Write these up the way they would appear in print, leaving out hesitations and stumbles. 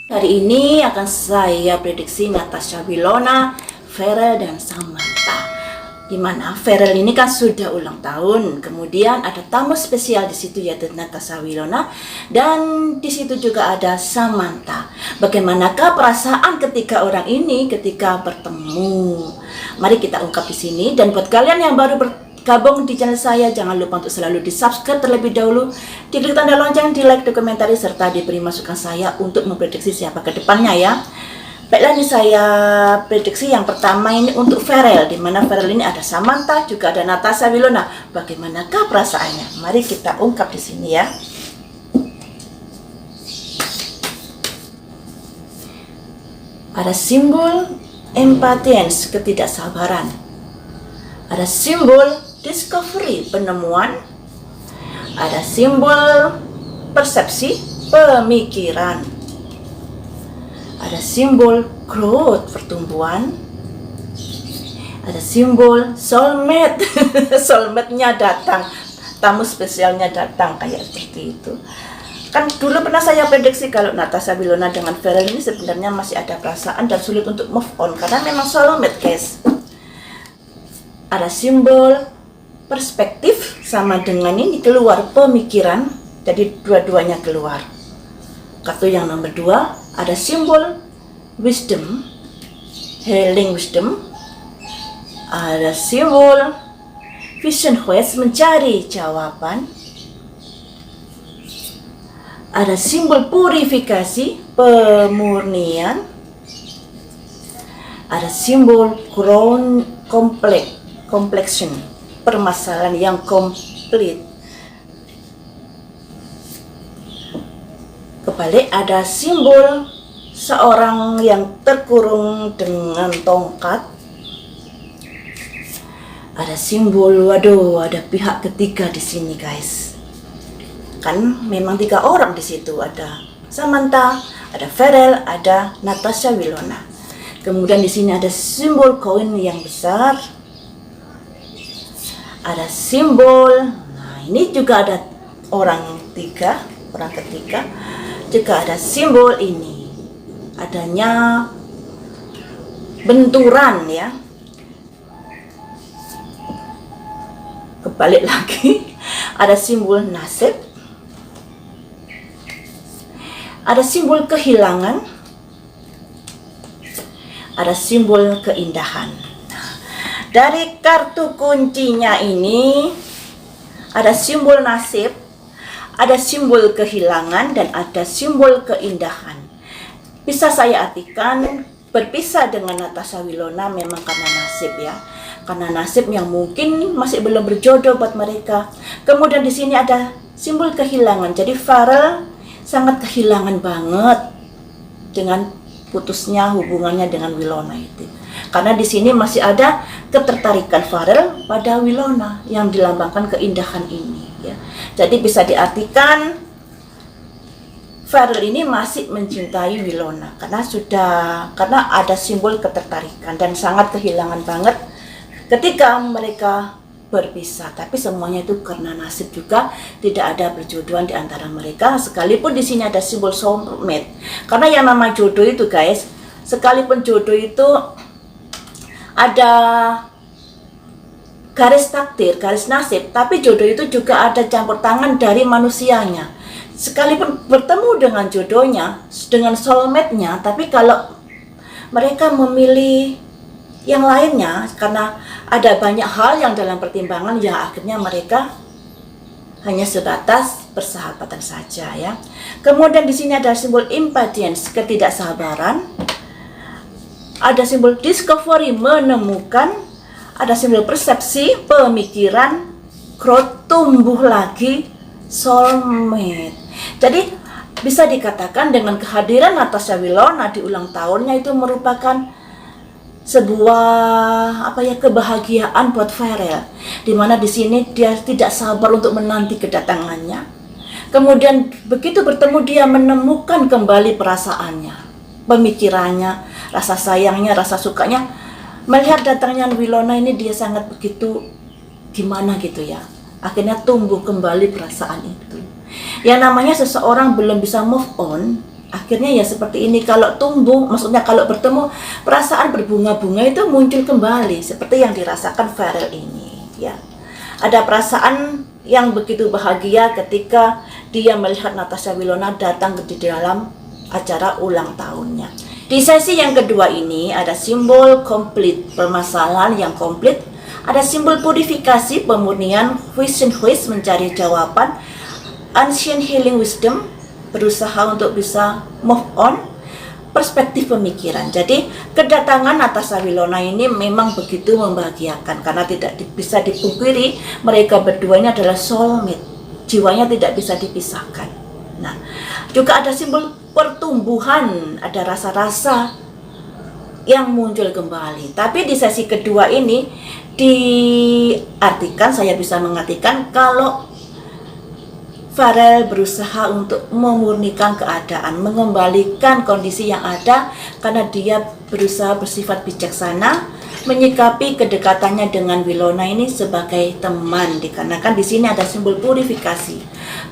Hari ini akan saya prediksi Natasha Wilona, Farel, dan Samantha. Dimana Farel ini kan sudah ulang tahun, kemudian ada tamu spesial di situ yaitu Natasha Wilona, dan di situ juga ada Samantha. Bagaimanakah perasaan ketika orang ini ketika bertemu? Mari kita ungkap di sini. Dan buat kalian yang baru bergabung di channel saya, jangan lupa untuk selalu di-subscribe terlebih dahulu, diklik tanda lonceng, di-like, dikomentari, serta diberi masukan saya untuk memprediksi siapa ke depannya ya. Baiklah, ini saya prediksi yang pertama ini untuk Farel, di mana Farel ini ada Samantha, juga ada Natasha Wilona. Bagaimanakah perasaannya? Mari kita ungkap di sini ya. Ada simbol impatience, ketidaksabaran. Ada simbol discovery, penemuan. Ada simbol persepsi, pemikiran. Ada simbol growth, pertumbuhan. Ada simbol soulmate. Soulmate-nya datang, tamu spesialnya datang, kayak seperti itu. Kan dulu pernah saya prediksi kalau Natasha Wilona dengan Farel ini sebenarnya masih ada perasaan dan sulit untuk move on karena memang soulmate, guys. Ada simbol perspektif, sama dengan ini keluar pemikiran, jadi dua-duanya keluar. Kartu yang nomor 2 ada simbol wisdom, healing wisdom. Ada simbol vision quest, mencari jawaban. Ada simbol purifikasi, pemurnian. Ada simbol crown complexion, permasalahan yang komplit. Kebalik ada simbol seorang yang terkurung dengan tongkat. Ada simbol, waduh, ada pihak ketiga di sini, guys. Kan memang 3 orang di situ, ada Samantha, ada Farel, ada Natasha Wilona. Kemudian di sini ada simbol koin yang besar. Ada simbol, nah ini juga ada orang ketiga. Juga ada simbol ini, adanya benturan ya. Kebalik lagi, ada simbol nasib. Ada simbol kehilangan. Ada simbol keindahan. Nah, dari kartu kuncinya ini ada simbol nasib, ada simbol kehilangan, dan ada simbol keindahan. Bisa saya artikan berpisah dengan Natasha Wilona memang karena nasib ya. Karena nasib yang mungkin masih belum berjodoh buat mereka. Kemudian di sini ada simbol kehilangan. Jadi Farel sangat kehilangan banget dengan putusnya hubungannya dengan Wilona itu. Karena di sini masih ada ketertarikan Farel pada Wilona yang dilambangkan keindahan ini ya. Jadi bisa diartikan Farel ini masih mencintai Wilona karena ada simbol ketertarikan dan sangat kehilangan banget ketika mereka berpisah. Tapi semuanya itu karena nasib juga, tidak ada perjodohan di antara mereka. Sekalipun di sini ada simbol soulmate. Karena yang nama jodoh itu, guys, sekalipun jodoh itu ada garis takdir, garis nasib, tapi jodoh itu juga ada campur tangan dari manusianya. Sekalipun bertemu dengan jodohnya, dengan soulmate-nya, tapi kalau mereka memilih yang lainnya karena ada banyak hal yang dalam pertimbangan, ya akhirnya mereka hanya sebatas persahabatan saja ya. Kemudian di sini ada simbol impatience, ketidaksabaran. Ada simbol discovery, menemukan. Ada simbol persepsi, pemikiran, growth, tumbuh lagi, soulmate. Jadi bisa dikatakan dengan kehadiran Natasha Wilona di ulang tahunnya itu merupakan sebuah kebahagiaan buat Farel, dimana di sini dia tidak sabar untuk menanti kedatangannya. Kemudian begitu bertemu dia menemukan kembali perasaannya, pemikirannya, rasa sayangnya, rasa sukanya. Melihat datangnya Wilona ini dia sangat begitu gimana gitu ya. Akhirnya tumbuh kembali perasaan itu. Yang namanya seseorang belum bisa move on, Akhirnya ya seperti ini, kalau tumbuh, maksudnya kalau bertemu, perasaan berbunga-bunga itu muncul kembali seperti yang dirasakan Farel ini, ya. Ada perasaan yang begitu bahagia ketika dia melihat Natasha Wilona datang di dalam acara ulang tahunnya. Di sesi yang kedua ini ada simbol komplit, permasalahan yang komplit, ada simbol purifikasi, pemurnian, vision quest, mencari jawaban, ancient healing wisdom, berusaha untuk bisa move on, perspektif pemikiran. Jadi kedatangan Natasha Wilona ini memang begitu membahagiakan karena tidak bisa dipungkiri mereka berdua ini adalah soulmate, jiwanya tidak bisa dipisahkan. Nah, juga ada simbol pertumbuhan, ada rasa-rasa yang muncul kembali. Tapi di sesi kedua ini diartikan, saya bisa mengartikan kalau Farel berusaha untuk memurnikan keadaan, mengembalikan kondisi yang ada karena dia berusaha bersifat bijaksana, menyikapi kedekatannya dengan Wilona ini sebagai teman, dikarenakan di sini ada simbol purifikasi,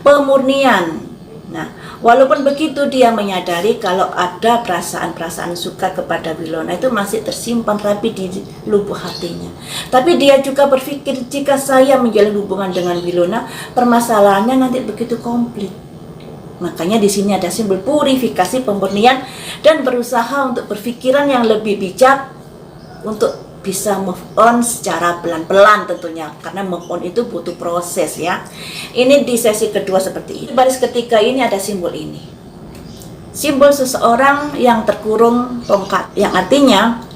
pemurnian. Nah, walaupun begitu dia menyadari kalau ada perasaan-perasaan suka kepada Wilona itu masih tersimpan rapi di lubuk hatinya. Tapi dia juga berpikir jika saya menjalin hubungan dengan Wilona, permasalahannya nanti begitu komplit. Makanya di sini ada simbol purifikasi, pemurnian, dan berusaha untuk berpikiran yang lebih bijak untuk bisa move on secara pelan-pelan tentunya, karena move on itu butuh proses ya. Ini di sesi kedua seperti ini. Baris ketiga ini ada simbol ini, simbol seseorang yang terkurung tongkat, yang artinya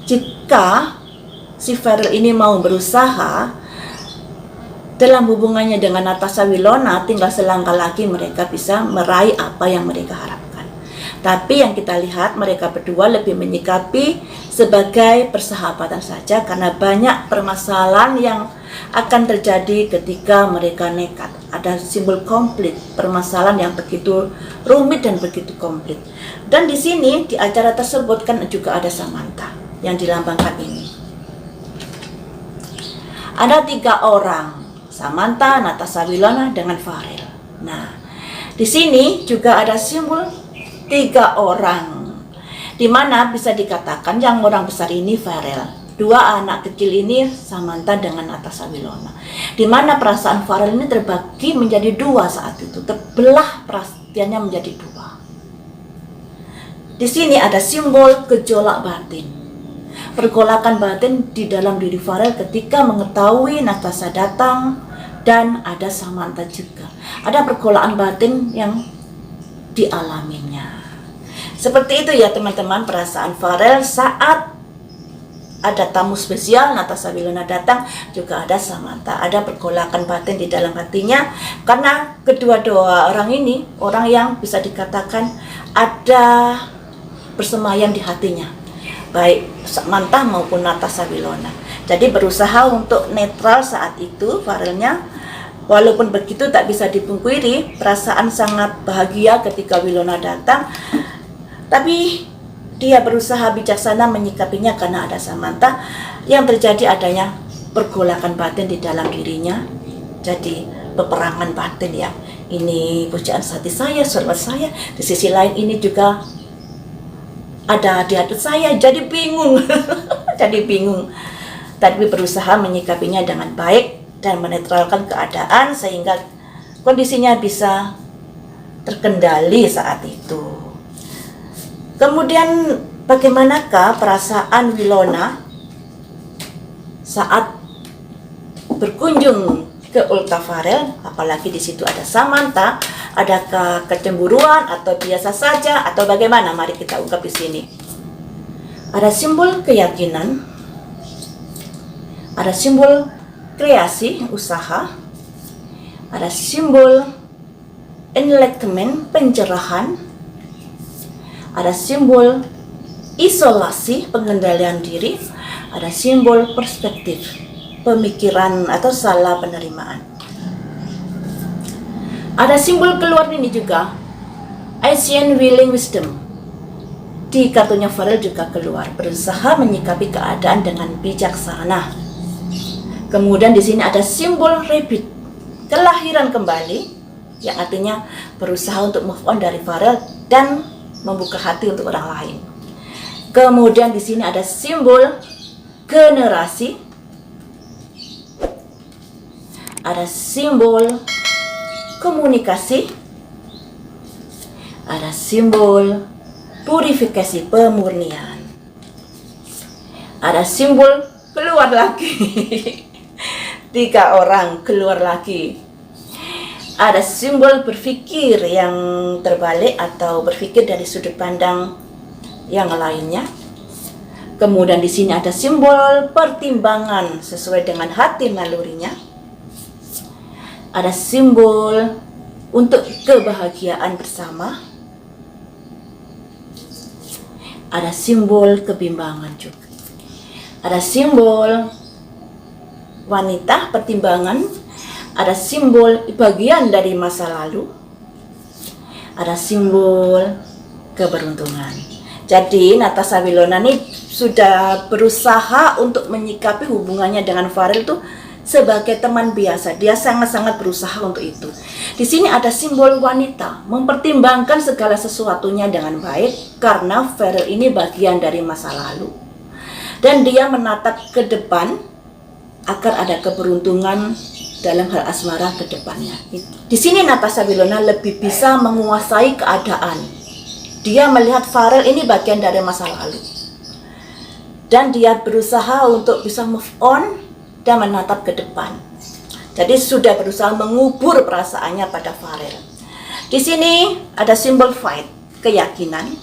jika si Farel ini mau berusaha dalam hubungannya dengan Natasha Wilona, tinggal selangkah lagi mereka bisa meraih apa yang mereka harapkan. Tapi yang kita lihat mereka berdua lebih menyikapi sebagai persahabatan saja karena banyak permasalahan yang akan terjadi ketika mereka nekat. Ada simbol komplit, permasalahan yang begitu rumit dan begitu komplit. Dan di sini di acara tersebut kan juga ada Samantha yang dilambangkan ini. Ada 3 orang, Samantha, Natasha Wilona dengan Farel. Nah, di sini juga ada simbol 3 orang, dimana bisa dikatakan yang orang besar ini Farel, 2 anak kecil ini Samantha dengan Natasha Wilona, dimana perasaan Farel ini terbagi menjadi 2 saat itu, terbelah perasaannya menjadi 2. Di sini ada simbol gejolak batin, pergolakan batin di dalam diri Farel ketika mengetahui Natasha datang dan ada Samantha juga. Ada pergolakan batin yang dialaminya. Seperti itu ya teman-teman, perasaan Farel saat ada tamu spesial Natasha Wilona datang, juga ada Samantha, ada pergolakan batin di dalam hatinya karena kedua-dua orang ini orang yang bisa dikatakan ada bersemayam di hatinya, baik Samantha maupun Natasha Wilona. Jadi berusaha untuk netral saat itu Farelnya. Walaupun begitu tak bisa dipungkiri perasaan sangat bahagia ketika Wilona datang, tapi dia berusaha bijaksana menyikapinya karena ada Samantha. Yang terjadi adanya pergolakan batin di dalam dirinya, jadi peperangan batin ya. Ini pujaan hati saya, surga saya, di sisi lain ini juga ada di hati saya, jadi bingung. Jadi bingung. Tapi berusaha menyikapinya dengan baik dan menetralkan keadaan sehingga kondisinya bisa terkendali saat itu. Kemudian bagaimanakah perasaan Wilona saat berkunjung ke Ulta Farel, apalagi di situ ada Samantha, adakah kecemburuan atau biasa saja atau bagaimana? Mari kita ungkap di sini. Ada simbol keyakinan, ada simbol kreasi, usaha, ada simbol enlightenment, pencerahan, ada simbol isolasi, pengendalian diri, ada simbol perspektif, pemikiran atau salah penerimaan. Ada simbol keluar ini juga, ancient healing wisdom. Di kartunya Farel juga keluar, berusaha menyikapi keadaan dengan bijaksana. Kemudian di sini ada simbol rebirth, kelahiran kembali, yang artinya berusaha untuk move on dari Farel dan membuka hati untuk orang lain. Kemudian di sini ada simbol generasi, ada simbol komunikasi, ada simbol purifikasi pemurnian, ada simbol keluar lagi. 3 orang keluar lagi. Ada simbol berpikir yang terbalik atau berpikir dari sudut pandang yang lainnya. Kemudian di sini ada simbol pertimbangan sesuai dengan hati nalurinya. Ada simbol untuk kebahagiaan bersama. Ada simbol kebimbangan juga. Ada simbol wanita pertimbangan, ada simbol bagian dari masa lalu, ada simbol keberuntungan. Jadi Natasha Wilona ini sudah berusaha untuk menyikapi hubungannya dengan Farel itu sebagai teman biasa. Dia sangat-sangat berusaha untuk itu. Di sini ada simbol wanita, mempertimbangkan segala sesuatunya dengan baik karena Farel ini bagian dari masa lalu. Dan dia menatap ke depan agar ada keberuntungan dalam hal asmara ke depannya. Di sini Natasha Wilona lebih bisa menguasai keadaan. Dia melihat Farel ini bagian dari masa lalu. Dan dia berusaha untuk bisa move on dan menatap ke depan. Jadi sudah berusaha mengubur perasaannya pada Farel. Di sini ada simbol fight, keyakinan.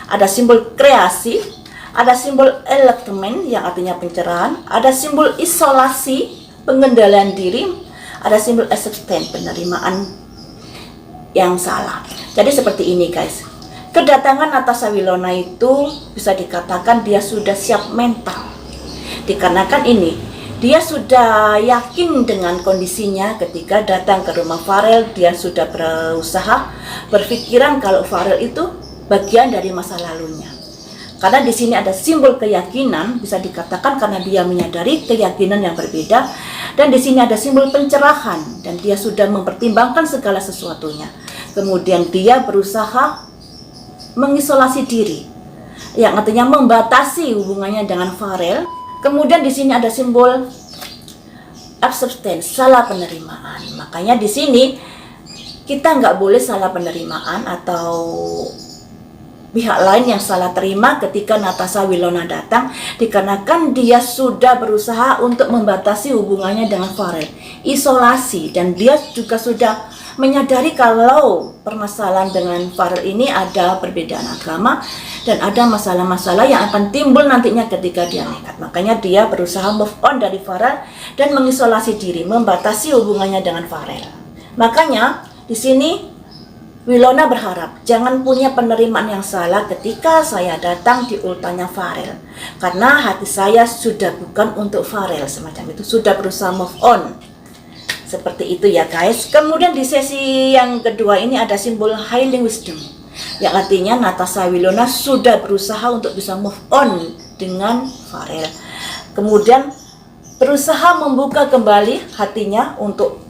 Ada simbol kreasi. Ada simbol enlightenment yang artinya pencerahan, ada simbol isolasi, pengendalian diri, ada simbol acceptance, penerimaan yang salah. Jadi seperti ini guys. Kedatangan Natasha Wilona itu bisa dikatakan dia sudah siap mental. Dikarenakan ini, dia sudah yakin dengan kondisinya ketika datang ke rumah Farel. Dia sudah berusaha berpikiran kalau Farel itu bagian dari masa lalunya. Karena di sini ada simbol keyakinan, bisa dikatakan karena dia menyadari keyakinan yang berbeda. Dan di sini ada simbol pencerahan, dan dia sudah mempertimbangkan segala sesuatunya. Kemudian dia berusaha mengisolasi diri, yang artinya membatasi hubungannya dengan Farel. Kemudian di sini ada simbol acceptance, salah penerimaan. Makanya di sini kita nggak boleh salah penerimaan atau pihak lain yang salah terima ketika Natasha Wilona datang, dikarenakan dia sudah berusaha untuk membatasi hubungannya dengan Farel, isolasi, dan dia juga sudah menyadari kalau permasalahan dengan Farel ini ada perbedaan agama dan ada masalah-masalah yang akan timbul nantinya ketika dia nekat. Makanya dia berusaha move on dari Farel dan mengisolasi diri, membatasi hubungannya dengan Farel. Makanya di sini Wilona berharap jangan punya penerimaan yang salah ketika saya datang di ultanya Farel, karena hati saya sudah bukan untuk Farel, semacam itu, sudah berusaha move on. Seperti itu ya guys. Kemudian di sesi yang kedua ini ada simbol healing wisdom, yang artinya Natasha Wilona sudah berusaha untuk bisa move on dengan Farel. Kemudian berusaha membuka kembali hatinya untuk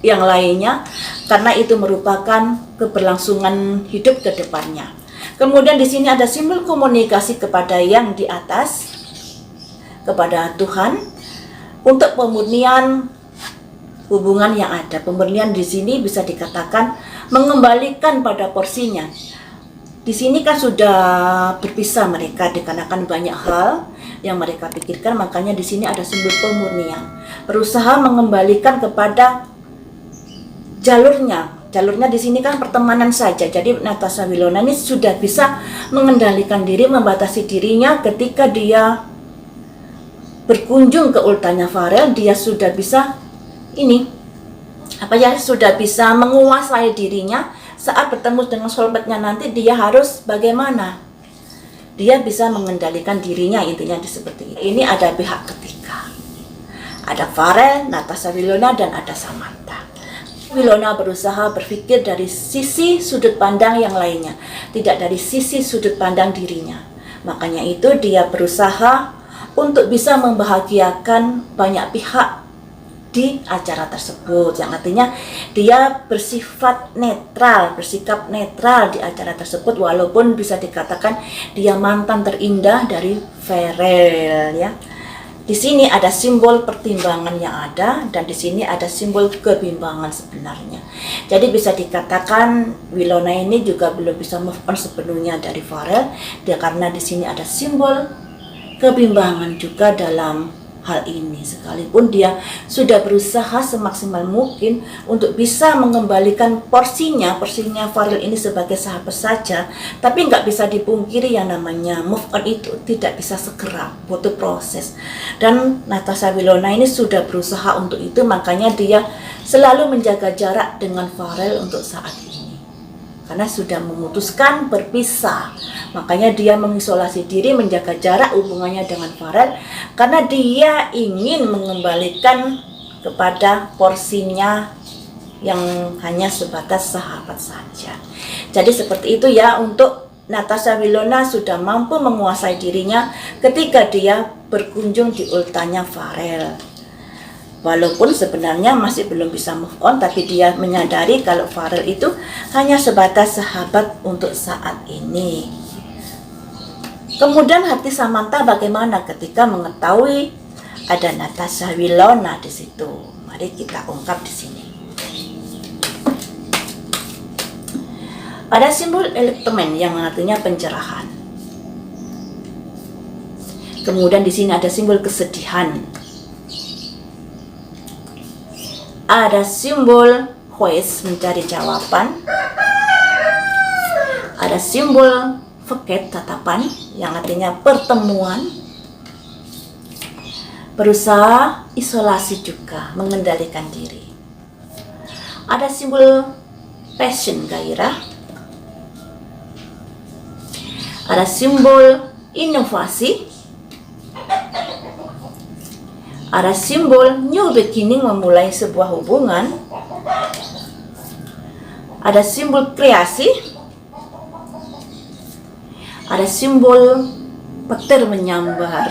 yang lainnya, karena itu merupakan keberlangsungan hidup ke depannya. Kemudian di sini ada simbol komunikasi kepada yang di atas, kepada Tuhan, untuk pemurnian hubungan yang ada. Pemurnian di sini bisa dikatakan mengembalikan pada porsinya. Di sini kan sudah berpisah mereka dikarenakan banyak hal yang mereka pikirkan, makanya di sini ada simbol pemurnian. Berusaha mengembalikan kepada jalurnya. Jalurnya di sini kan pertemanan saja. Jadi Natasha Wilona ini sudah bisa mengendalikan diri, membatasi dirinya ketika dia berkunjung ke ultanya Farel. Dia sudah bisa sudah bisa menguasai dirinya. Saat bertemu dengan soulmate-nya nanti dia harus bagaimana? Dia bisa mengendalikan dirinya, intinya seperti ini. Ini ada pihak ketiga. Ada Farel, Natasha Wilona, dan ada Samantha. Wilona berusaha berpikir dari sisi sudut pandang yang lainnya, tidak dari sisi sudut pandang dirinya. Makanya itu dia berusaha untuk bisa membahagiakan banyak pihak di acara tersebut, yang artinya dia bersifat netral, bersikap netral di acara tersebut, walaupun bisa dikatakan dia mantan terindah dari Farel ya. Di sini ada simbol pertimbangan yang ada, dan di sini ada simbol kebimbangan sebenarnya. Jadi bisa dikatakan Winona ini juga belum bisa move on sepenuhnya dari Farel, karena di sini ada simbol kebimbangan juga dalam hal ini. Sekalipun dia sudah berusaha semaksimal mungkin untuk bisa mengembalikan porsinya Farel ini sebagai sahabat saja, tapi nggak bisa dipungkiri yang namanya move on itu tidak bisa segera, butuh proses. Dan Natasha Winona ini sudah berusaha untuk itu, makanya dia selalu menjaga jarak dengan Farel untuk saat ini. Karena sudah memutuskan berpisah, makanya dia mengisolasi diri, menjaga jarak hubungannya dengan Farel, karena dia ingin mengembalikan kepada porsinya yang hanya sebatas sahabat saja. Jadi seperti itu ya, untuk Natasha Winona sudah mampu menguasai dirinya ketika dia berkunjung di ultahnya Farel. Walaupun sebenarnya masih belum bisa move on, tapi dia menyadari kalau Farel itu hanya sebatas sahabat untuk saat ini. Kemudian hati Samantha bagaimana ketika mengetahui ada Natasha Winona di situ? Mari kita ungkap di sini. Ada simbol enlightenment yang artinya pencerahan. Kemudian di sini ada simbol kesedihan. Ada simbol quest, mencari jawaban. Ada simbol forget, tatapan, yang artinya pertemuan. Berusaha isolasi juga, mengendalikan diri. Ada simbol passion, gairah. Ada simbol inovasi. Ada simbol new beginning, memulai sebuah hubungan. Ada simbol kreasi. Ada simbol petir menyambar.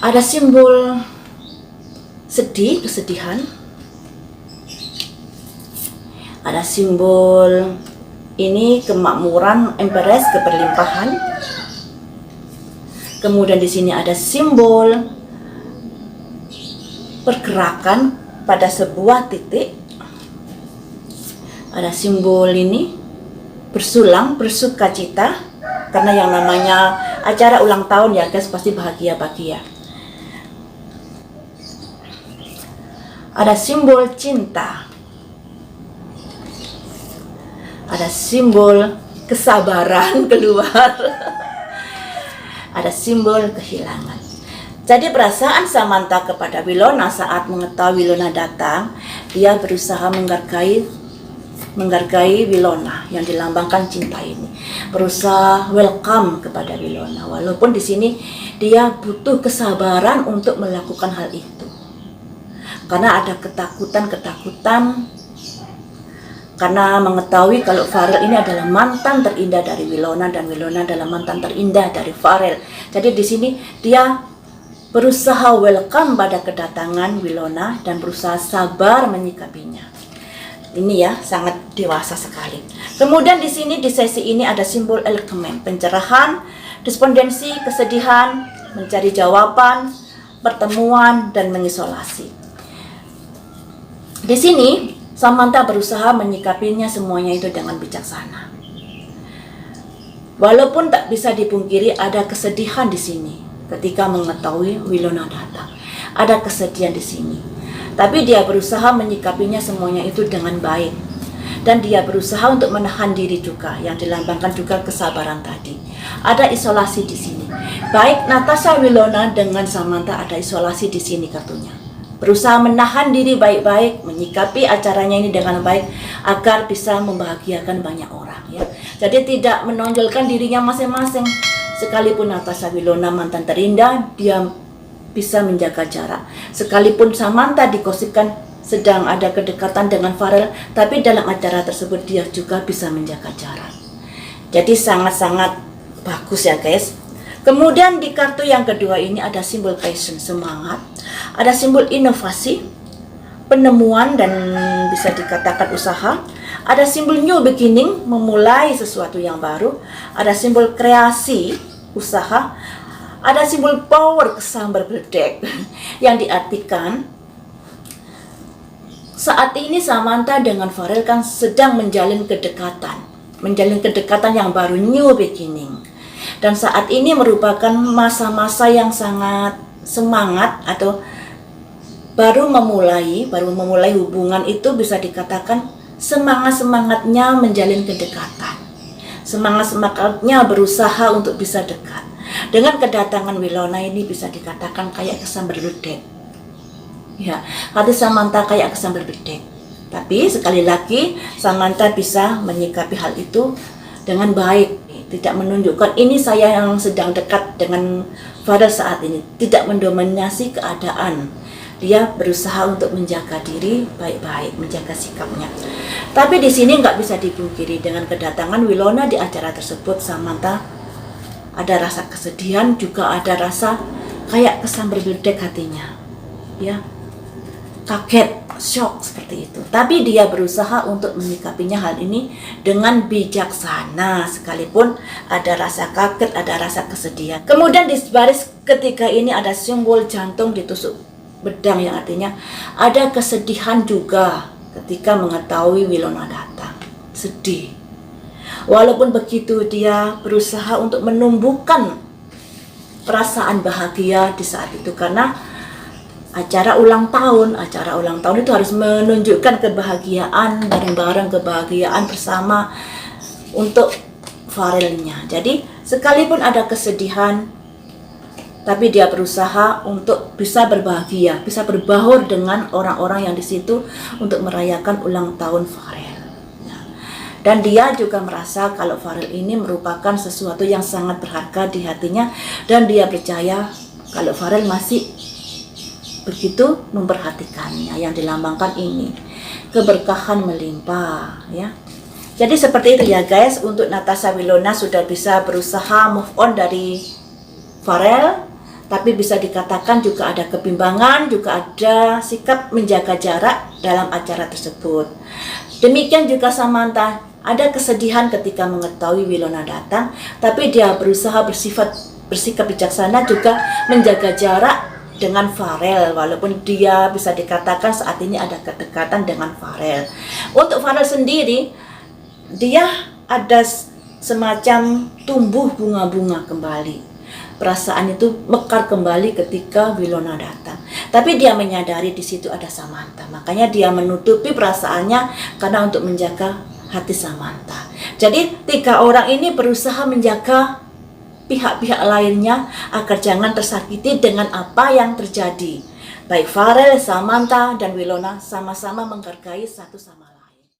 Ada simbol sedih, kesedihan. Ada simbol ini kemakmuran, empress, keberlimpahan. Kemudian di sini ada simbol pergerakan pada sebuah titik. Ada simbol ini bersulang, bersukacita, karena yang namanya acara ulang tahun ya guys, pasti bahagia-bahagia. Ada simbol cinta. Ada simbol kesabaran keluar. Ada simbol kehilangan. Jadi perasaan Samantha kepada Winona saat mengetahui Winona datang, dia berusaha menghargai Winona yang dilambangkan cinta ini. Berusaha welcome kepada Winona, walaupun di sini dia butuh kesabaran untuk melakukan hal itu. Karena ada ketakutan karena mengetahui kalau Farel ini adalah mantan terindah dari Winona, dan Winona adalah mantan terindah dari Farel. Jadi di sini dia berusaha welcome pada kedatangan Winona dan berusaha sabar menyikapinya. Ini ya, sangat dewasa sekali. Kemudian di sini di sesi ini ada simbol enlightenment, pencerahan, despondensi, kesedihan, mencari jawaban, pertemuan, dan mengisolasi. Di sini Samantha berusaha menyikapinya semuanya itu dengan bijaksana. Walaupun tak bisa dipungkiri ada kesedihan di sini ketika mengetahui Winona datang. Ada kesedihan di sini. Tapi dia berusaha menyikapinya semuanya itu dengan baik. Dan dia berusaha untuk menahan diri juga, yang dilambangkan juga kesabaran tadi. Ada isolasi di sini. Baik Natasha Winona dengan Samantha ada isolasi di sini kartunya. Berusaha menahan diri baik-baik, menyikapi acaranya ini dengan baik agar bisa membahagiakan banyak orang ya. Jadi tidak menonjolkan dirinya masing-masing. Sekalipun Natasha Winona mantan terindah, dia bisa menjaga jarak. Sekalipun Samantha digosipkan sedang ada kedekatan dengan Farel, tapi dalam acara tersebut dia juga bisa menjaga jarak. Jadi sangat-sangat bagus ya guys. Kemudian di kartu yang kedua ini ada simbol passion, semangat. ada simbol inovasi, penemuan dan bisa dikatakan usaha. Ada simbol new beginning, memulai sesuatu yang baru. Ada simbol kreasi, usaha. Ada simbol power, kesambar beledek, yang diartikan saat ini Samantha dengan Farel kan sedang menjalin kedekatan yang baru, new beginning. Dan saat ini merupakan masa-masa yang sangat semangat atau baru memulai hubungan itu, bisa dikatakan semangat-semangatnya menjalin kedekatan. Semangat-semangatnya berusaha untuk bisa dekat. Dengan kedatangan Winona ini bisa dikatakan kayak kesambar beledek. Ya, hati Samantha kayak kesambar beledek. Tapi sekali lagi Samantha bisa menyikapi hal itu dengan baik. Tidak menunjukkan ini saya yang sedang dekat dengan Farel saat ini. Tidak mendominasi keadaan. Dia berusaha untuk menjaga diri baik-baik, menjaga sikapnya. Tapi di sini nggak bisa dipungkiri dengan kedatangan Winona di acara tersebut, Samantha ada rasa kesedihan, juga ada rasa kayak kesambar beledek hatinya. Ya, kaget, shock seperti itu. Tapi dia berusaha untuk menyikapinya hal ini dengan bijaksana, sekalipun ada rasa kaget, ada rasa kesedihan. Kemudian di baris ketiga ini ada simbol jantung ditusuk pedang, yang artinya ada kesedihan juga ketika mengetahui Winona datang. Sedih. Walaupun begitu dia berusaha untuk menumbuhkan perasaan bahagia di saat itu, karena acara ulang tahun itu harus menunjukkan kebahagiaan bareng-bareng, kebahagiaan bersama untuk Farelnya. Jadi sekalipun ada kesedihan, tapi dia berusaha untuk bisa berbahagia, bisa berbaur dengan orang-orang yang di situ untuk merayakan ulang tahun Farel. Dan dia juga merasa kalau Farel ini merupakan sesuatu yang sangat berharga di hatinya, dan dia percaya kalau Farel masih begitu memperhatikannya, yang dilambangkan ini keberkahan melimpah, ya. Jadi seperti itu ya guys, untuk Natasha Winona sudah bisa berusaha move on dari Farel. Tapi bisa dikatakan juga ada kebimbangan, juga ada sikap menjaga jarak dalam acara tersebut. Demikian juga Samantha, ada kesedihan ketika mengetahui Winona datang, tapi dia berusaha bersikap bijaksana juga menjaga jarak dengan Farel, walaupun dia bisa dikatakan saat ini ada kedekatan dengan Farel. Untuk Farel sendiri, dia ada semacam tumbuh bunga-bunga kembali. Perasaan itu mekar kembali ketika Winona datang. Tapi dia menyadari di situ ada Samantha. Makanya dia menutupi perasaannya karena untuk menjaga hati Samantha. Jadi 3 orang ini berusaha menjaga pihak-pihak lainnya agar jangan tersakiti dengan apa yang terjadi. Baik Farel, Samantha, dan Winona sama-sama menghargai satu sama lain.